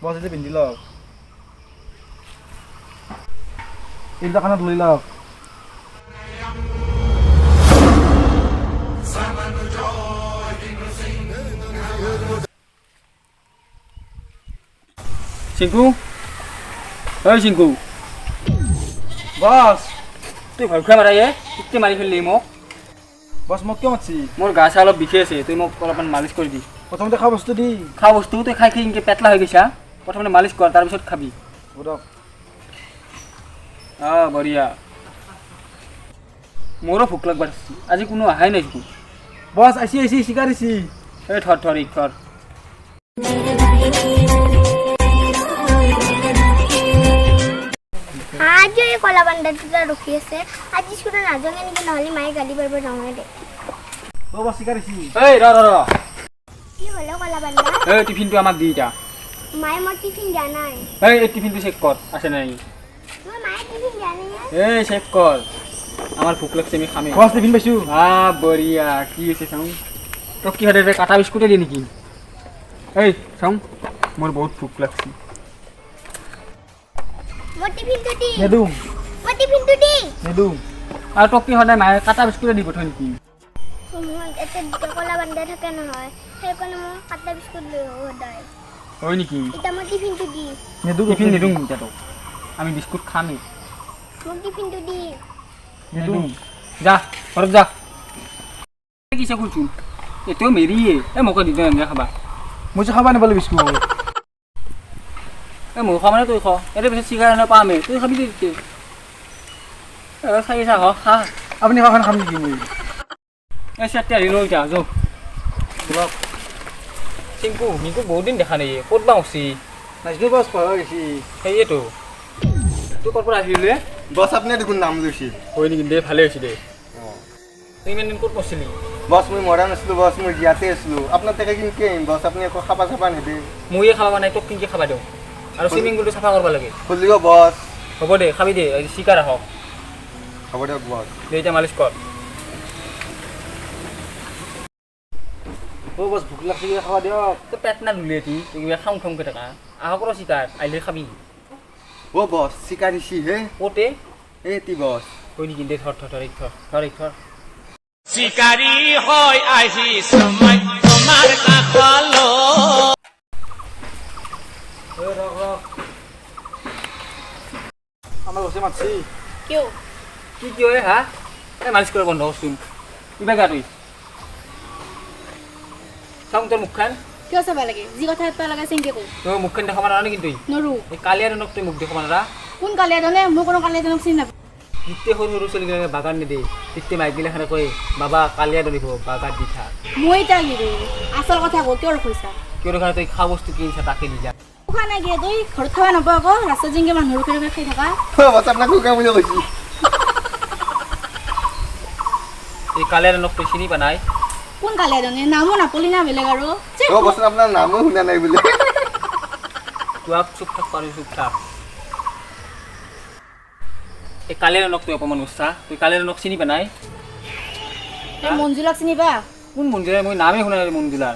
বস এসে পিন্ধি লওক এইটা কাণত লৈ লওক চিংকু ঐ চিংকু বস তুই ভয় খুৱাই মাৰা ইত্তে মাৰি ফেললি মোক বস মোক কিয় মাতছি মোৰ গা চা অলপ বিষাই আছে তুই মোক অলপমান মালিচ কৰি দি প্ৰথমতে খোৱা বস্তু দি খোৱা বস্তু তুই খাই খাই ইনকে পেটলা হৈ গৈছা প্ৰথমতে মালিচ কৰ তাৰপিছত খাবি বৰক বঢ়িয়া মোৰো ভোক লাগব আজি কোনো অহাই নাই দেখোন বস আইছি চিকাৰ দিছি এই থৰ ই থৰ आज ये कला बंदा रुकी আছে আজি শুনে নাজনে নেকি নহলি মাই গালি পারব নহয় দে ও বস চিকাৰ দিছি এই ৰ কি হলো কলা বন্দা এই টিফিনটো আমাক দি এটা মাই মোৰ টিফিন জানাই এই টিফিনটো চেক কৰ আছে নাই মই মাই টিফিন জানাই এই চেক কৰ আমার ভোক লাগছে আমি খামে বস টিফিন পাইছো বঢ়িয়া কি হৈছে চাওঁ তোক কি হয় কাটা বিস্কুটে দিয়ে নেকি এই চাওঁ মোৰ বহুত ভোক লাগছে মোৰ টিফিনটো দি নেদু মোৰ টিফিনটো দি নেদু আৰু তোক কি সদায় মায়ে কাটা বিস্কুটে দি পঠায় নেকি মোৰ এতে কলা বন্দা থাকে নহয় সেইকাৰণে মই কাটা বিস্কুট লৈ সদায় হয় নেকি এটা মোৰ টিফিনটো দি নেদু টিফিন নিদিওঁ এতিয়া তোক আমি বিস্কুট খামেই মোৰ টিফিনটো দি নেদু যা ঘৰত যা কি চাকৰিছোঁ এতিয়াও মেৰিয়ে মোকে দি দে খাবা মই যে খাবা নাপালো বিস্কুট মোৰ খোৱা মানে তুই খ এতিয়া পিছত চিগাৰ নাপামেই তুই খাবি দে চাই চা খা আপুনি খাখন খাম নেকি মই এই চাৰটি আহি লৈ যা যো বলক চিংকু মিকু বহুত দিন দেখা নাই ক'ত বা উঠছি নাজনো বস পাহৰি গৈছি সেয়েতো তুই ক'ৰ পৰা আহিলি বস আপনি দেখুন নাম লৈছিল হয় নেকি দে ভালে হৈছে দে তুই ইমান দিন ক'ত পঢ়িছিলি বস মই মৰা নাছিলো বস মই ইয়াতে আছিলো আপোনাৰ তাকে কিনকে আহিম বস আপুনি একো খাবা চাবা নেদে ময়ে খাবা নাই তোক কিনকে খাবা দিওঁ আৰু চুইমিং পুলটো চাফা কৰিব লাগে খুলিব বস হ'ব দে খাবি দে চিকাৰ আহক হ'ব দিয়ক বস দে এতিয়া মালিচ কৰ ও বস ভোক লাগছে কিবা খাবা দিয়ক তোৰ পেট না ধুলে তই কিবা খাওঁ খাওঁকৈ থাকা আহক ৰ চিকাৰ আহিলে খাবি ও বস চিকাৰিছি হে ক'তে এটি বস হয় নেকি দে থৰ শিকাৰি হয় আহি সময় তোমাৰ কাকলো আমাৰ বসে মাতছি কিয় কি হয় হা এই মালিচ কৰা বন্ধ কৰচোন কিবা গা তুই চাওঁ তোৰ মুখখন কিয় চাব লাগে যি কথা পাতিব লাগে চিংকে কওঁ তোৰ মুখখন দেখাব নোৱাৰা নেকি তুই নৰো এই কালিয়া ৰনক তুই মুখ দেখাব নোৱাৰা কোন কালিয়া জানে মই কোনো কালিয়া জানক চিনি নাপাওঁ যেতিয়া সৰু সৰু ছোৱালীবিলাকে বাগান নিদিয়ে তেতিয়া মাইকবিলাখানে কয় বাবা কালিয়া ধৰিব বাগান দি থাক মই এতিয়া কি আচল কথা কওঁ কিয় ৰখাইছা কিয় কাৰণে তই খোৱা বস্তু কিনিছা তাকে দি যা খোৱা নাই কি তই ঘৰত খাব নাপাওঁ আকৌ ৰাস্তাত জিংকে মানুহ ৰখি ৰখি খাই থাকা বস আপোনাক শুকাম বুলি কৈছি এই কালিয়া ৰনক তই চিনি পা নাই কোন কালিয়া জানে নামো নাপলি না বেলেগ আৰু ও বস আপোনাৰ নামো শুনা নাই বুলি তোক চুপ থাক পাৰি চুপ থাক এই কালিয়া ৰনক তুই অপমান কৰিছা তুই কালিয়া ৰনক চিনি পা নাই তই মঞ্জুলাক চিনি পা কোন মঞ্জুলাৰ মই নামেই শুনা নাই মঞ্জুলাৰ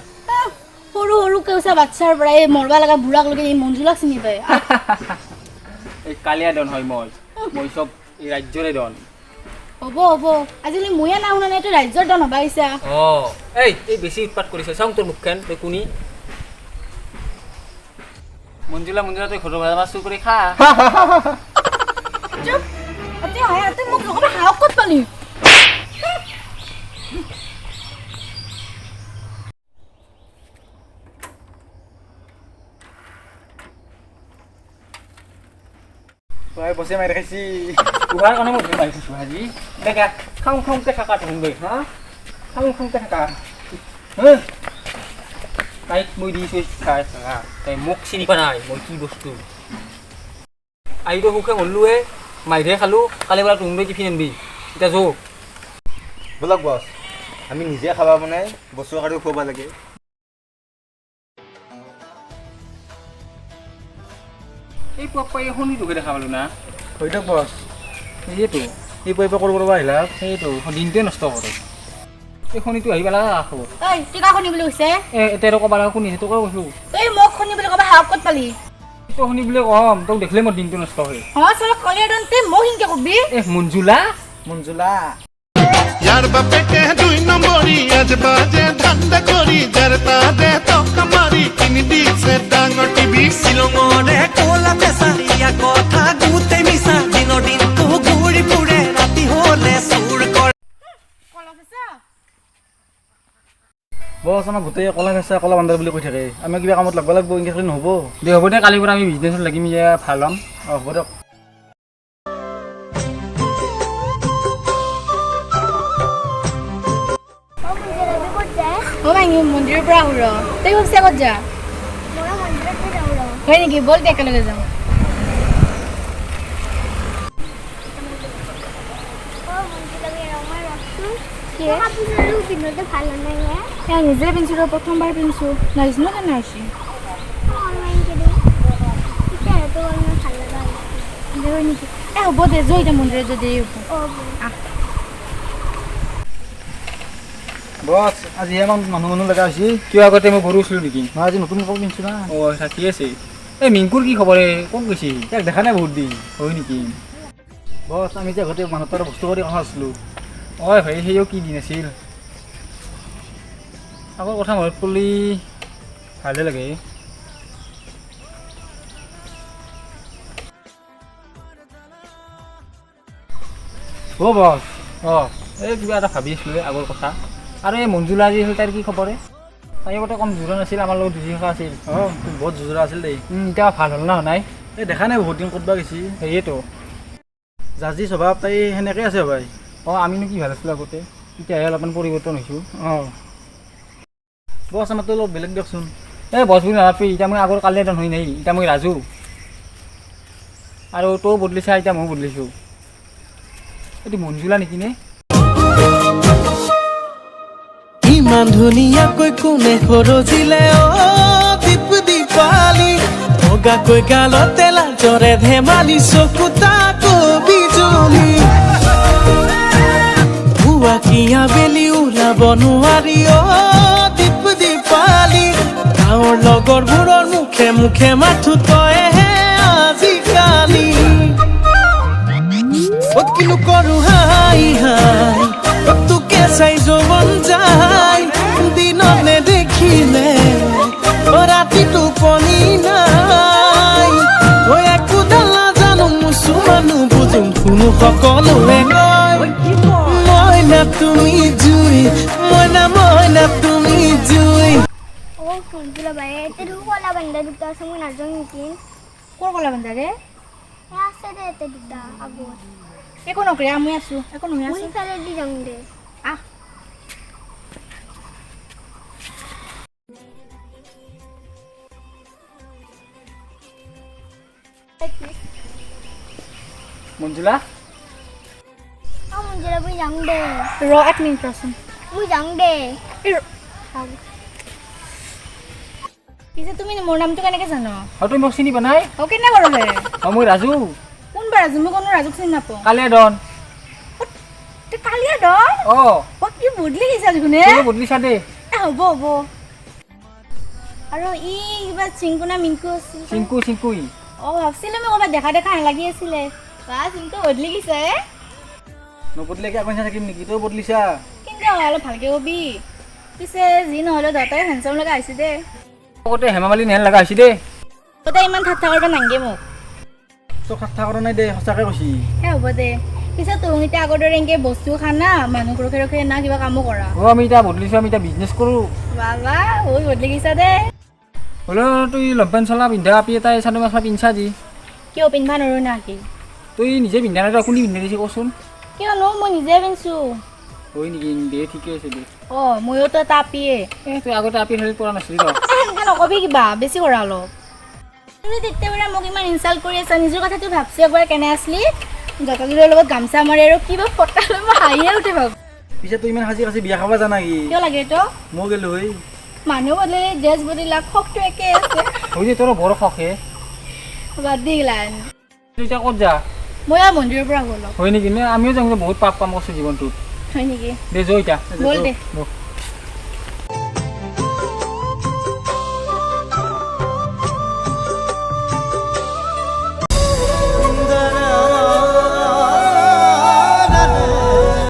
সৰু সৰু কেঁচা বাচ্চাৰ পৰা এই মৰবা লগা বুঢ়াক লৈকে এই মঞ্জুলাক চিনি পায় এই কালিয়া ডন হয় মই চব এই ৰাজ্যৰে ডন হ'ব হ'ব আজিকালি ময়ে নাম শুনা নাই তই ৰাজ্যৰ দন হবা আহিছা এই বেছি উৎপাত কৰিছে চাওঁ তোৰ মুখখন তই কোনি মঞ্জুলা তই ঘৰৰ ভাজা চুৰ কৰি খা চুপ তই মোক নকবা সাহস ক'ত পালি তই বসে মাৰি খাইছি তোহাৰ কাৰণে মই মাৰি থৈছোঁ আজি দেখা খাওঁকে থাকা তুহুঁগৈ হা খাওঁকে থাকা তাইক মই দিছোঁ খাই থাকা তাই মোক চিনি পোৱা নাই মই কি বস্তু আহিতো সুখে মৰলোৱে মাইধে খালোঁ কালি বোলা তুহুঁগৈ টিফিন আনবি এতিয়া যৌ বলক বস আমি নিজে খাবা বনাই বস্তু আৰু খুৱাব লাগে এই পাপাই শনিটোকে দেখা পালোঁ না হৈ দিয়ক বস সেইটো এই পইপে কৰিব আহিলা সেইটো দিনটোৱে নষ্ট কৰে এই শনিটো আহি পেলাই ৰাখব ঐ তুই কা শুনি বুলি কৈছে এতিয়া আৰু ক'বা শুনিছে তোকে কৈছোঁ তই মোক শুনি বুলি ক'বা হাওক ক'ত পালি তই শুনি বুলি কম তোক দেখিলে মোৰ দিনটো নষ্ট হয় চল কলিয়াদন তুই মোক হিংকে কবি মঞ্জুলা মঞ্জুলা यार बापे के 2 নম্বরই আজ বাজে ঠান্ডা করি যার তাদে তো কামারি কিনি দিছে ডাঙর টিভি শিলঙৰে কোলা পেচা ইয়া কথা গুতে মিছা দিনৰ দিনটো ঘূৰি ফুৰে ৰাতি হলে চুৰ কৰে বছ আমাক গোটেই কলা ভেচা কলা বান্দাৰ বুলি কৈ থাকে আমি কিবা কামত লাগব লাগব ইনকে কৰিলে নহ'ব দে হ'ব দে কালিৰ পৰা আমি বিজনেছত লাগিম ভাল হ'ম হ'ব দিয়ক ক'ত যায় অ মাইনি মন্দিৰৰ পৰা আহো ৰ তই ভাবছি আগত যা মই মন্দিৰতে যাওঁ ৰ হয় নেকি বল দে একেলগে যাওঁ মন্দিৰলৈকে ৰমাই ৰখচোন কাপোৰযোৰো পিন্ধোতে ভাল নালাগে নিজে পিন্ধিছোঁ ৰ প্ৰথমবাৰ পিন্ধিছোঁ নাজানো কেনে হৈছে অনলাইন কৰি তেতিয়াহ'লেতো অলপমান ভাল লগা হৈছে হয় নেকি হ'ব দে যোৱা এতিয়া মন্দিৰত যদি বছ আজি ইমান মানুহ লগা হৈছে কিয় আগতে মই গৰু উঠিলোঁ নেকি মই আজি নতুন কাপোৰ পিন্ধিছোঁ না ঠিক আছে এই মিংকুৰ কি খবৰ ক'ত গৈছে ইয়াক দেখা নাই বহুত দিন হয় নেকি বছ আমি যে গোটেই মানুহ তাৰ বস্তু কৰি অহা আছিলোঁ হয় ভাই সেইও কি দিন আছিল আগৰ কথা মনত পৰিলে ভালে লাগে অ' বছ এই কিবা এটা ভাবি আছিলোঁ আগৰ কথা আৰু এই মঞ্জুলা আজি আছিল তাইৰ কি খবৰ তাই আগতে কম জোৰা নাছিল আমাৰ লগত যুঁজি থকা আছিল বহুত জোজোৰা আছিল দেই এতিয়া ভাল হ'ল না নাই এই দেখা নাই বহুত দিন ক'তবা গৈছি সেয়েতো জাজি স্বভাৱ তাই সেনেকৈ আছে ভাই আমিনো কি ভাল আছিলোঁ আগতে এতিয়াহে অলপমান পৰিৱৰ্তন হৈছোঁ বছ আমাৰতো অলপ বেলেগ দিয়কচোন এই বছ বুলি নাভাবি এতিয়া মই আগৰ কালি এজন হৈ নাই এতিয়া মই ৰাজু আৰু তইও বদলিছা এতিয়া ময়ো বদলিছোঁ এইটো মঞ্জুলা নেকি নে ইমান ধুনীয়াকৈ কোনে সৰজিলে দীপ দীপালি বগাকৈ গালতে লাজৰে ধেমালি চকু তাকো বিজুলি ভুৱা কিয়া বেলি ওলাব নোৱাৰি দীপ দীপালি গাঁৱৰ লগৰবোৰৰ মুখে মুখে মাথো তইহে আজিকালি কিনো কৰো হাই হাই তোকে চাই যৌৱন যায় দিনত নেদেখিলে ৰাতি টোপনি নাই একো ডালা জানো মুচু মানুহ বুজুম শুনো সকলোৱে কয় মইনা তুমি জুই মইনা তুমি জুই মন্দিৰৰ বাহিৰে এতিয়া কলা বান্ধা দুটা আছে মই নাজানো নেকি ক'ৰ কলা বান্ধা ৰে আছে দে এতিয়া দুটা আগত একো নকৰে মই আছোঁ একো নহয় মই সিফালে দি যাম দে আহ মঞ্জুলা মন্দিৰৰ মই যাম দে ৰ 1 মিনিট ৰচোন মই যাম দে পিছে তুমি মোৰ নামটো কেনেকৈ জানো তুমি মোক চিনি পোৱা নাই কেনে বাৰু হে মই ৰাজু কোনবাৰ ৰাজু মই কোনো ৰাজুক চিনি নাপাওঁ কালিয়া ডন তই কালিয়া ডন কি বদলি গৈছা দেখোন বদলিছা দেই হ'ব আৰু ই কিবা চিংকুনা মিংকু আছিল চিংকুই ভাবছিলোঁ মই ক'ৰবাত দেখা নালাগি আছিলে চিংকু বদলি গৈছে নবদলিয়াকে আকৌ থাকিম নেকি তই বদলিছা কিন্তু অলপ ভালকৈ কবি পিছে যি নহ'লেও তহঁতে হেণ্ডচাম লগা আহিছে দে আগতে হেমামালি নেহেন লগা হৈছে দেই তই ইমান ঠাট্টা কৰিব নাংগে মোক তই কথা কৰা নাই দে সঁচাকৈ কৈছি হ'ব দে পিছে তোক এতিয়া আগৰ দৰে এনেকৈ বস্তু খানা মানুহ ৰখে ৰখে না কিবা কামো কৰা আমি এতিয়া বদলিছোঁ আমি এতিয়া বিজনেছ কৰোঁ বাবা বদলি গৈছা দে হ'লেও তুই লম্পেণ্ট চলা পিন্ধা আপি এটা চাদৰ মেখেলা পিন্ধছা যি কিয় পিন্ধবা নোৱাৰো নাকি তুই নিজে পিন্ধা নাই কোনে পিন্ধা দিছে কচোন কিয়নো মই নিজে পিন্ধিছোঁ হয় নেকি দে ঠিকে আছে দে ময়োতো এটা আপিয়ে তুই আগতে আপি হেৰি পৰা নাছিলি ৰ সেনেকৈ নকবি কিবা বেছি কৰা অলপ তুমি তেতিয়াৰ মোক ইমান ইনচাল্ট কৰি আছা নিজৰ কথাটো ভাবছি একবাৰ কেনে আছিলি জোতাযোৰৰ লগত গামচা মাৰি আৰু কিবা ফটা লৈ মই হাঁহিয়ে উঠি ভাব পিছে তই ইমান সাজি কাচি বিয়া খাব জানা কি কিয় লাগে এইটো মই গ'লো হৈ মানুহ বদলিলে ড্ৰেছ বদলিলা খকটো একে আছে হয় যে তোৰ বৰ খকে বাদ দি গলান তুই এতিয়া ক'ত যা মই আৰু মন্দিৰৰ পৰা আহোঁ অলপ হয় নেকি নে আমিও যাম বহুত পাপ কাম কৰিছোঁ জীৱনটোত হয় নেকি দে যো এতিয়া বল দে। বল।